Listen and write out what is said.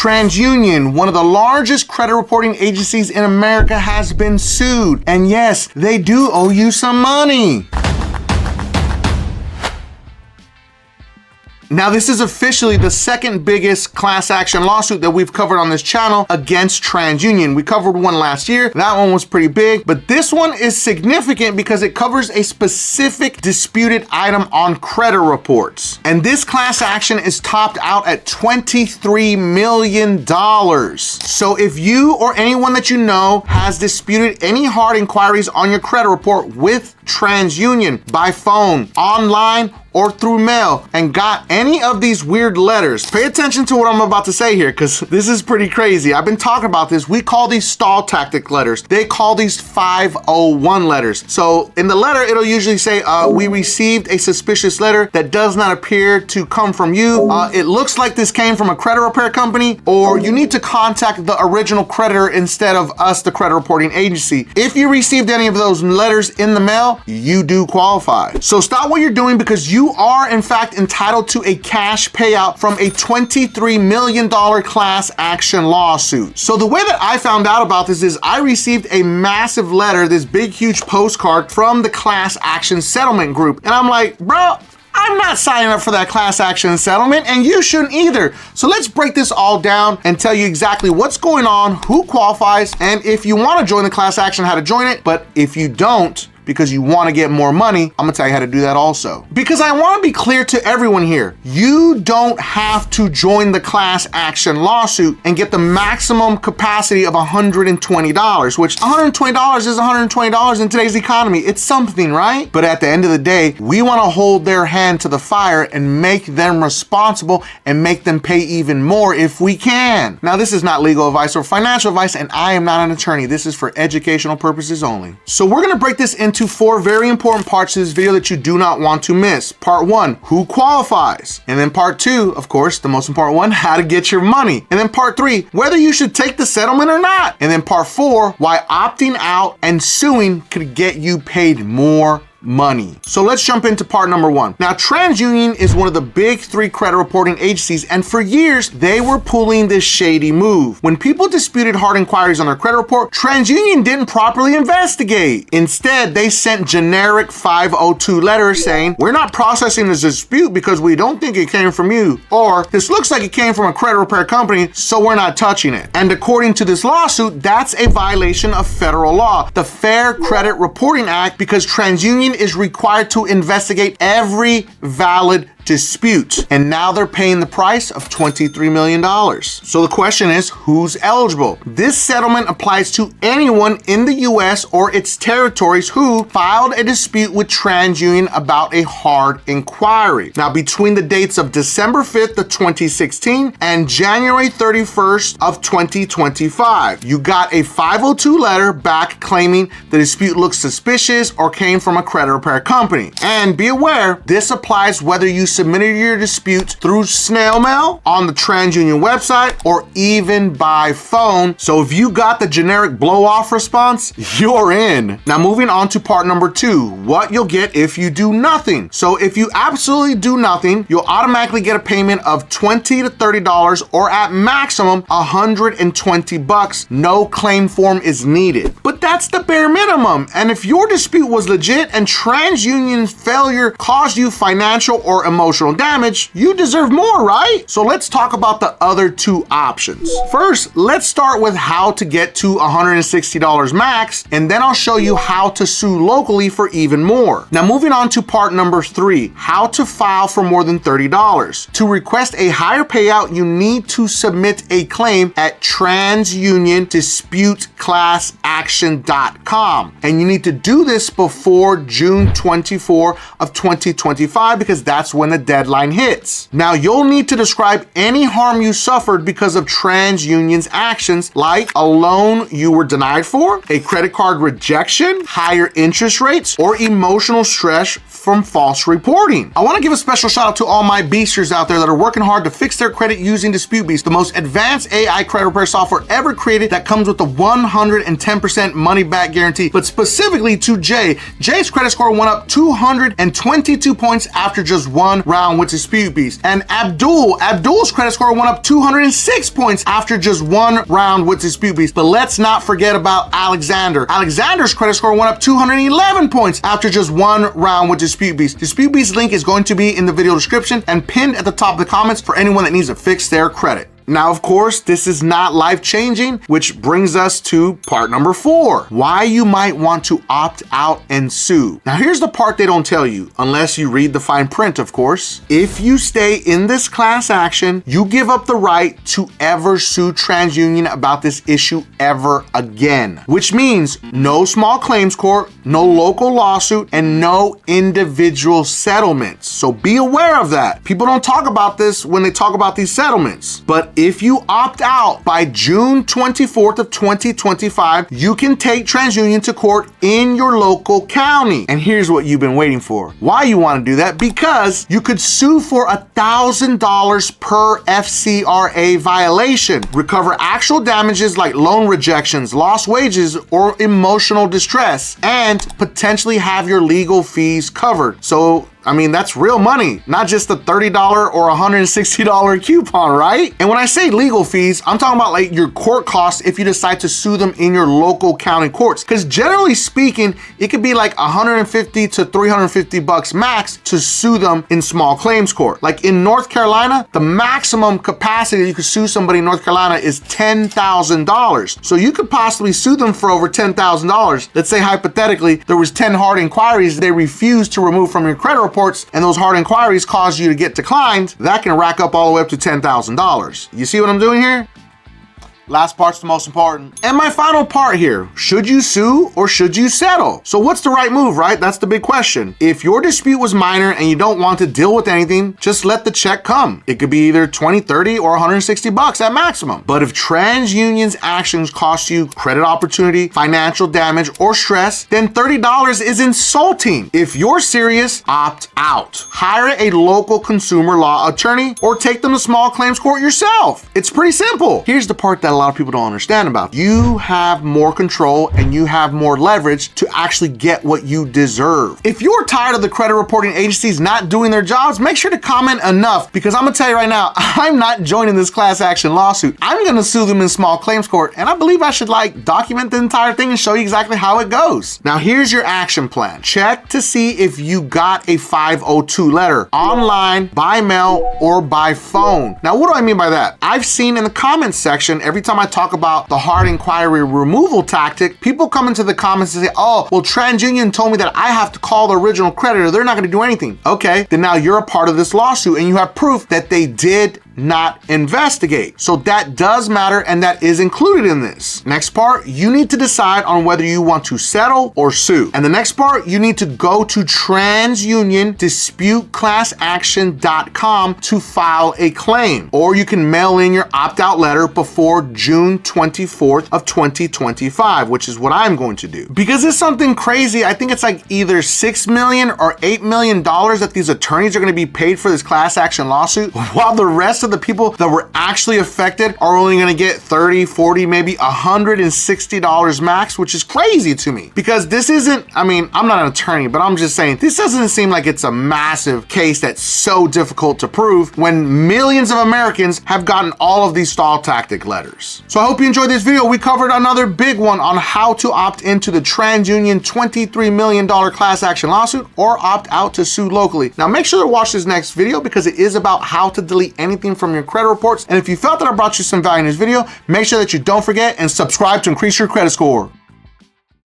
TransUnion, one of the largest credit reporting agencies in America, has been sued. And yes, they do owe you some money. Now, this is officially the second biggest class action lawsuit that we've covered on this channel against TransUnion. We covered one last year. That one was pretty big, but this one is significant because it covers a specific disputed item on credit reports. And this class action is topped out at $23 million. So if you or anyone that you know has disputed any hard inquiries on your credit report with TransUnion by phone, online, or through mail, and got any of these weird letters, pay attention to what I'm about to say here, because this is pretty crazy. I've been talking about this. We call these stall tactic letters. They call these 501 letters. So in the letter, it'll usually say, we received a suspicious letter that does not appear to come from you. It looks like this came from a credit repair company, or you need to contact the original creditor instead of us, the credit reporting agency. If you received any of those letters in the mail, you do qualify. So stop what you're doing, because you are in fact entitled to a cash payout from a $23 million class action lawsuit. So the way that I found out about this is I received a massive letter, this big, huge postcard from the class action settlement group. And I'm like, bro, I'm not signing up for that class action settlement, and you shouldn't either. So let's break this all down and tell you exactly what's going on, who qualifies, and if you want to join the class action, how to join it. But if you don't, because you want to get more money, I'm gonna tell you how to do that also. Because I want to be clear to everyone here, you don't have to join the class action lawsuit and get the maximum capacity of $120, which $120 is $120 in today's economy. It's something, right? But at the end of the day, we want to hold their hand to the fire and make them responsible and make them pay even more if we can. Now, this is not legal advice or financial advice, and I am not an attorney. This is for educational purposes only. So we're gonna break this into 4 very important parts of this video that you do not want to miss. Part 1, who qualifies? And then part 2, of course, the most important one, how to get your money. And then part 3, whether you should take the settlement or not. And then part 4, why opting out and suing could get you paid more money. So let's jump into part number 1. Now, TransUnion is one of the big 3 credit reporting agencies, and for years, they were pulling this shady move. When people disputed hard inquiries on their credit report, TransUnion didn't properly investigate. Instead, they sent generic 502 letters saying, we're not processing this dispute because we don't think it came from you, or this looks like it came from a credit repair company, so we're not touching it. And according to this lawsuit, that's a violation of federal law, the Fair Credit Reporting Act, because TransUnion is required to investigate every valid dispute. And now they're paying the price of $23 million. So the question is, who's eligible? This settlement applies to anyone in the US or its territories who filed a dispute with TransUnion about a hard inquiry. Now, between the dates of December 5th of 2016 and January 31st of 2025, you got a 502 letter back claiming the dispute looks suspicious or came from a credit repair company. And be aware, this applies whether you submitted your dispute through snail mail, on the TransUnion website, or even by phone. So if you got the generic blow-off response, you're in. Now, moving on to part number 2, what you'll get if you do nothing. So if you absolutely do nothing, you'll automatically get a payment of $20 to $30, or at maximum $120. No claim form is needed. But that's the bare minimum. And if your dispute was legit and TransUnion's failure caused you financial or emotional damage, you deserve more, right? So let's talk about the other 2 options. First, let's start with how to get to $160 max, and then I'll show you how to sue locally for even more. Now, moving on to part number 3, how to file for more than $30. To request a higher payout, you need to submit a claim at TransUnionDisputeClassAction.com. And you need to do this before June 24 of 2025, because that's when the deadline hits. Now, you'll need to describe any harm you suffered because of TransUnion's actions, like a loan you were denied for, a credit card rejection, higher interest rates, or emotional stress from false reporting. I want to give a special shout out to all my beasters out there that are working hard to fix their credit using DisputeBeast, the most advanced AI credit repair software ever created that comes with a 110% money back guarantee. But specifically to Jay, Jay's credit score went up 222 points after just one round with DisputeBeast. And Abdul's credit score went up 206 points after just one round with DisputeBeast. But let's not forget about Alexander. Alexander's credit score went up 211 points after just one round with DisputeBeast. DisputeBeast's link is going to be in the video description and pinned at the top of the comments for anyone that needs to fix their credit. Now, of course, this is not life-changing, which brings us to part number 4, why you might want to opt out and sue. Now, here's the part they don't tell you, unless you read the fine print, of course. If you stay in this class action, you give up the right to ever sue TransUnion about this issue ever again, which means no small claims court, no local lawsuit, and no individual settlements. So be aware of that. People don't talk about this when they talk about these settlements, but if you opt out by June 24th of 2025, you can take TransUnion to court in your local county. And here's what you've been waiting for. Why you want to do that? Because you could sue for $1,000 per FCRA violation, recover actual damages like loan rejections, lost wages, or emotional distress, and potentially have your legal fees covered. So I mean, that's real money, not just the $30 or $160 coupon, right? And when I say legal fees, I'm talking about like your court costs if you decide to sue them in your local county courts. Because generally speaking, it could be like $150 to $350 max to sue them in small claims court. Like in North Carolina, the maximum capacity you could sue somebody in North Carolina is $10,000. So you could possibly sue them for over $10,000. Let's say hypothetically, there was 10 hard inquiries they refused to remove from your credit report, and those hard inquiries cause you to get declined. That can rack up all the way up to $10,000. You see what I'm doing here? Last part's the most important. And my final part here, should you sue or should you settle? So what's the right move, right? That's the big question. If your dispute was minor and you don't want to deal with anything, just let the check come. It could be either $20, $30, or $160 at maximum. But if TransUnion's actions cost you credit opportunity, financial damage, or stress, then $30 is insulting. If you're serious, opt out. Hire a local consumer law attorney or take them to small claims court yourself. It's pretty simple. Here's the part that a lot of people don't understand about. You have more control and you have more leverage to actually get what you deserve. If you're tired of the credit reporting agencies not doing their jobs, make sure to comment enough, because I'm gonna tell you right now, I'm not joining this class action lawsuit. I'm gonna sue them in small claims court, and I believe I should like document the entire thing and show you exactly how it goes. Now here's your action plan. Check to see if you got a 502 letter online, by mail, or by phone. Now what do I mean by that? I've seen in the comments section, every time I talk about the hard inquiry removal tactic, people come into the comments and say, oh, well, TransUnion told me that I have to call the original creditor. They're not going to do anything. Okay, then now you're a part of this lawsuit and you have proof that they did not investigate. So that does matter, and that is included in this. Next part, you need to decide on whether you want to settle or sue. And the next part, you need to go to TransUnion.disputeclassaction.com to file a claim, or you can mail in your opt-out letter before June 24th of 2025, which is what I'm going to do. Because it's something crazy. I think it's like either $6 million or $8 million that these attorneys are going to be paid for this class action lawsuit, while the rest of the people that were actually affected are only going to get $30, $40, maybe $160 max, which is crazy to me. Because this isn't, I mean, I'm not an attorney, but I'm just saying, this doesn't seem like it's a massive case that's so difficult to prove when millions of Americans have gotten all of these stall tactic letters. So I hope you enjoyed this video. We covered another big one on how to opt into the TransUnion $23 million class action lawsuit or opt out to sue locally. Now make sure to watch this next video, because it is about how to delete anything from your credit reports. And if you felt that I brought you some value in this video, make sure that you don't forget and subscribe to increase your credit score.